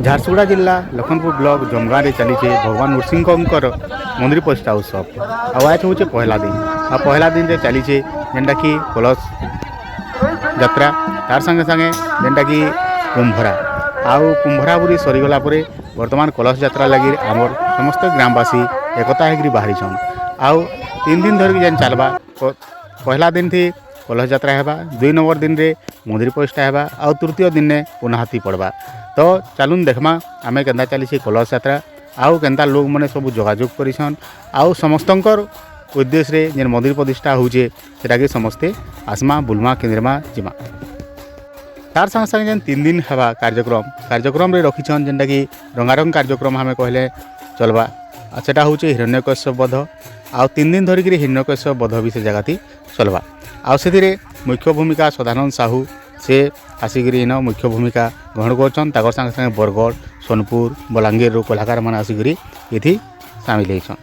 ଝାରସୁଗୁଡ଼ା ଜିଲ୍ଲା ଲଖନପୁର ବ୍ଲକ ଜମଗାଁରେ ଚାଲିଛେ ଭଗବାନ ନୃସିଂହଙ୍କର ମନ୍ଦିର ପ୍ରତିଷ୍ଠା ଉତ୍ସବ। ଆଉ ଆଜ ହେଉଛି ପହିଲା ଦିନ। ଆଉ ପହିଲା ଦିନରେ ଚାଲିଛେ ଯେନ୍ଟାକି କଳସ ଯାତ୍ରା, ତାର ସାଙ୍ଗେ ସାଙ୍ଗେ ଯେନ୍ଟାକି କୁମ୍ଭରା। ଆଉ କୁମ୍ଭରା ବୁରି ସରିଗଲା ପରେ ବର୍ତ୍ତମାନ କଳସ ଯାତ୍ରା ଲାଗି ଆମର ସମସ୍ତ ଗ୍ରାମବାସୀ ଏକତା ହେଇକରି ବାହାରିଛନ୍। ଆଉ 3 ଦିନ ଧରିକି ଯେନ୍ ଚାଲବା, ପହିଲା ଦିନଥି କଳସ ଯାତ୍ରା ହେବା, 2 ନମ୍ବର ଦିନରେ ମନ୍ଦିର ପ୍ରତିଷ୍ଠା ହେବା, ଆଉ ତୃତୀୟ ଦିନେ ପୁନାହାତି ପଡ଼ବା। ତ ଚାଲୁନ୍ ଦେଖମା ଆମେ କେନ୍ତା ଚାଲିଛି କଳସ ଯାତ୍ରା, ଆଉ କେନ୍ତା ଲୋକମାନେ ସବୁ ଯୋଗାଯୋଗ କରିଛନ୍, ଆଉ ସମସ୍ତଙ୍କର ଉଦ୍ଦେଶ୍ୟରେ ଯେନ୍ ମନ୍ଦିର ପ୍ରତିଷ୍ଠା ହଉଛେ ସେଟାକେ ସମସ୍ତେ ଆସମା ବୁଲମା କେନ୍ଦ୍ରମା ଯିମା। ତାର ସାଙ୍ଗେ ସାଙ୍ଗେ ଯେନ୍ 3 ଦିନ ହେବା କାର୍ଯ୍ୟକ୍ରମରେ ରଖିଛନ୍ ଯେନ୍ଟାକି ରଙ୍ଗାରଙ୍ଗ କାର୍ଯ୍ୟକ୍ରମ ଆମେ କହିଲେ ଚଲବା। ଆଉ ସେଟା ହଉଛି ହିରଣ୍ୟକଶ୍ୟପ ବଧ। ଆଉ 3 ଦିନ ଧରିକିରି ହିରଣ୍ୟକଶ୍ୟପ ବଧ ବି ସେ ଜାଗାତି ଚଲବା। ଆଉ ସେଥିରେ ମୁଖ୍ୟ ଭୂମିକା ସଦାନନ୍ଦ ସାହୁ ସେ ଆସିକିରି ଇନ ମୁଖ୍ୟ ଭୂମିକା ଗ୍ରହଣ କରୁଛନ୍। ତାଙ୍କର ସାଙ୍ଗେ ସାଙ୍ଗେ ବରଗଡ଼, ସୋନପୁର, ବଲାଙ୍ଗୀରରୁ କଳାକାରମାନେ ଆସିକିରି ଏଥି ସାମିଲ ହେଇଛନ୍।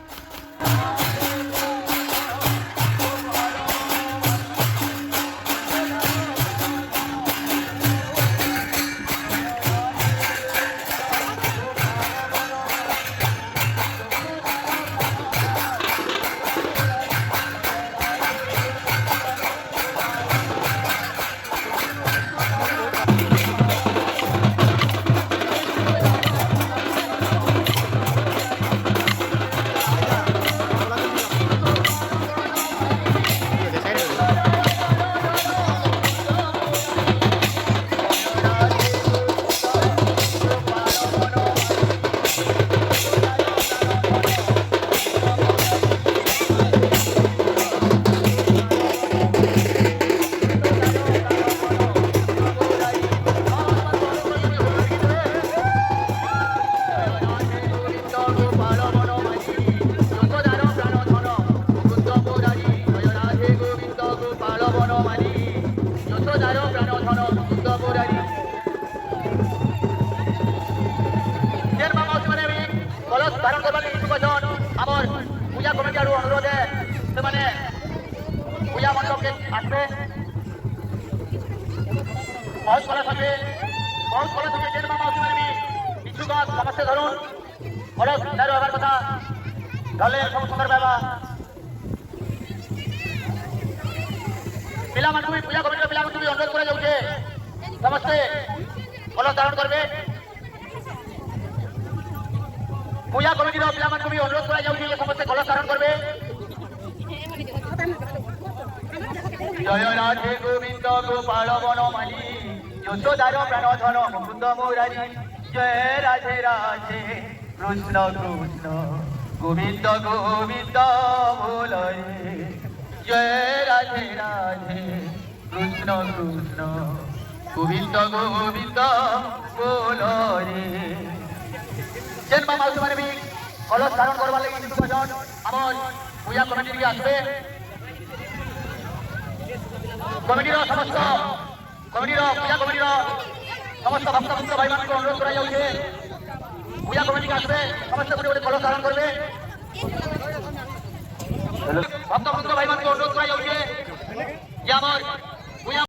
पूजा कमिटी अनुरोध है से पूजा मंडप के आसबे बहुत कला सके जेन माउसी माने भी इच्छुक समस्ते धरुन कलश दारू हबार कथा गले सब सुंदर बाबा पिला मानकु भी पूजा कमिटी पिला मानकु भी अनुरोध करा जाउछे समस्ते कलश धारण करबे। पूजा कमिटी पिला मानकु भी अनुरोध करा जाउछे जे समस्ते कलश धारण करबे। जय राधे गोविंद गोपाल वनमाली यशोदार प्राणधन मुकुंद मुरारी जय राधे राधे कृष्ण कृष्ण गोविंद गोविंद बोलरे जय राधे राधे कृष्ण कृष्ण गोविंद गोविंद बोलरे। जेन माउसी माने भी कलश धारण करवा लगी इच्छुक जन आम पूजा कमिटी के आसबे। कमिटी समस्त पूजा कमिटी समस्त भक्त भक्त भाई मान अनुरोध करा जाउछे पूजा कमिटी के आसबे समस्त गोटे गोटे कलश धारण करबे। भक्त भक्त भाई मान अनुरोध करा जाउछे जे हमर